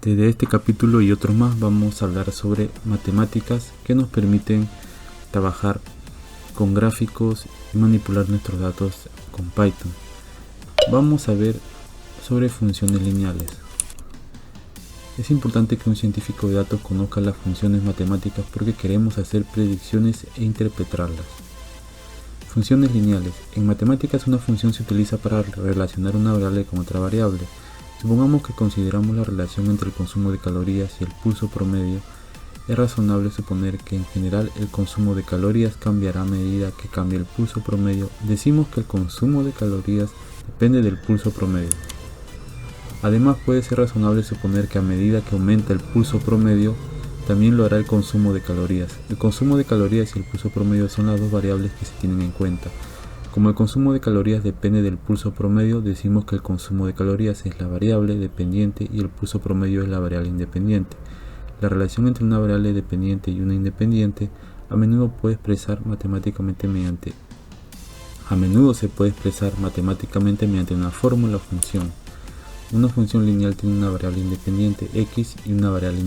Desde este capítulo y otros más vamos a hablar sobre matemáticas que nos permiten trabajar con gráficos y manipular nuestros datos con Python. Vamos a ver sobre funciones lineales. Es importante que un científico de datos conozca las funciones matemáticas porque queremos hacer predicciones e interpretarlas. Funciones lineales. En matemáticas una función se utiliza para relacionar una variable con otra variable. Supongamos que consideramos la relación entre el consumo de calorías y el pulso promedio. Es razonable suponer que en general el consumo de calorías cambiará a medida que cambie el pulso promedio. Decimos que el consumo de calorías depende del pulso promedio. Además, puede ser razonable suponer que a medida que aumenta el pulso promedio, también lo hará el consumo de calorías. El consumo de calorías y el pulso promedio son las dos variables que se tienen en cuenta. Como el consumo de calorías depende del pulso promedio, decimos que el consumo de calorías es la variable dependiente y el pulso promedio es la variable independiente. La relación entre una variable dependiente y una independiente a menudo se puede expresar matemáticamente mediante una fórmula o función. Una función lineal tiene una variable independiente x y una variable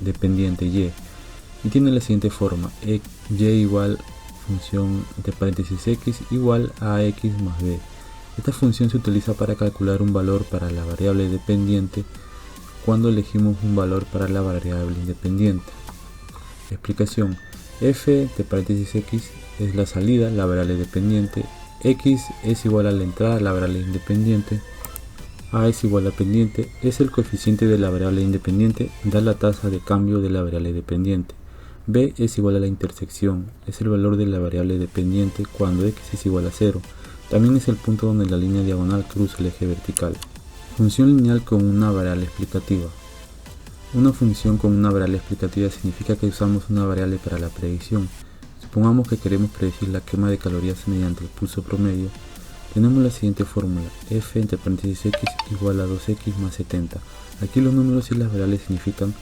dependiente y tiene la siguiente forma: y igual función entre paréntesis x igual a x más b. Esta función se utiliza para calcular un valor para la variable dependiente cuando elegimos un valor para la variable independiente. Explicación: f de paréntesis x es la salida, la variable dependiente, x es igual a la entrada, la variable independiente, a es igual a pendiente, es el coeficiente de la variable independiente, da la tasa de cambio de la variable dependiente. B es igual a la intersección, es el valor de la variable dependiente cuando x es igual a 0. También es el punto donde la línea diagonal cruza el eje vertical. Función lineal con una variable explicativa. Una función con una variable explicativa significa que usamos una variable para la predicción. Supongamos que queremos predecir la quema de calorías mediante el pulso promedio. Tenemos la siguiente fórmula: f entre paréntesis x igual a 2x más 70. Aquí los números y las variables significan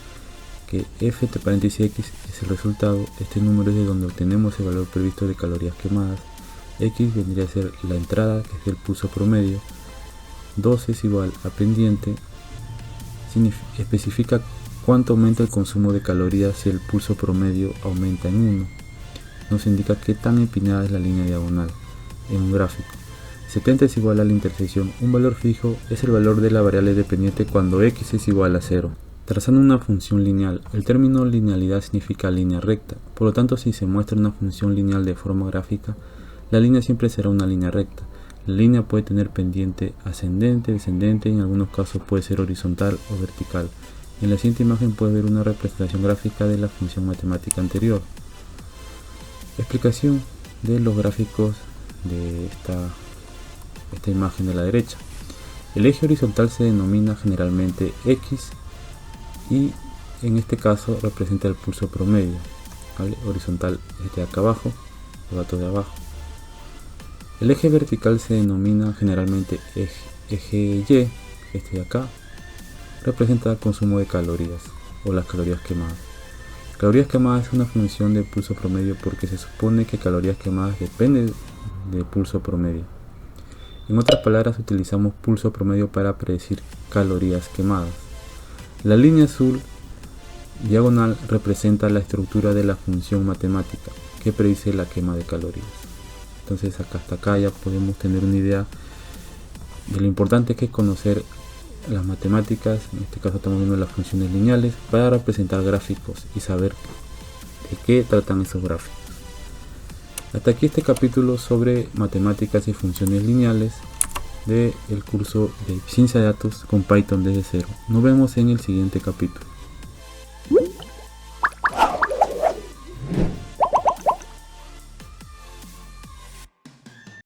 que f entre paréntesis x es el resultado, este número es de donde obtenemos el valor previsto de calorías quemadas, x vendría a ser la entrada, que es el pulso promedio, 2 es igual a pendiente, especifica cuánto aumenta el consumo de calorías si el pulso promedio aumenta en 1, nos indica qué tan empinada es la línea diagonal en un gráfico. 70 es igual a la intersección, un valor fijo es el valor de la variable dependiente cuando x es igual a 0. Trazando una función lineal, el término linealidad significa línea recta, por lo tanto si se muestra una función lineal de forma gráfica, la línea siempre será una línea recta. La línea puede tener pendiente ascendente, descendente y en algunos casos puede ser horizontal o vertical. En la siguiente imagen puede ver una representación gráfica de la función matemática anterior. Explicación de los gráficos de esta imagen de la derecha. El eje horizontal se denomina generalmente x y en este caso representa el pulso promedio, ¿vale? Horizontal es de acá abajo, los datos de abajo. El eje vertical se denomina generalmente eje y, este de acá, representa el consumo de calorías o las calorías quemadas. Calorías quemadas es una función del pulso promedio porque se supone que calorías quemadas dependen del pulso promedio. En otras palabras, utilizamos pulso promedio para predecir calorías quemadas. La línea azul diagonal representa la estructura de la función matemática que predice la quema de calorías. Entonces hasta acá ya podemos tener una idea de lo importante que es conocer las matemáticas. En este caso estamos viendo las funciones lineales para representar gráficos y saber de qué tratan esos gráficos. Hasta aquí este capítulo sobre matemáticas y funciones lineales del curso de ciencia de datos con Python desde cero. Nos vemos en el siguiente capítulo.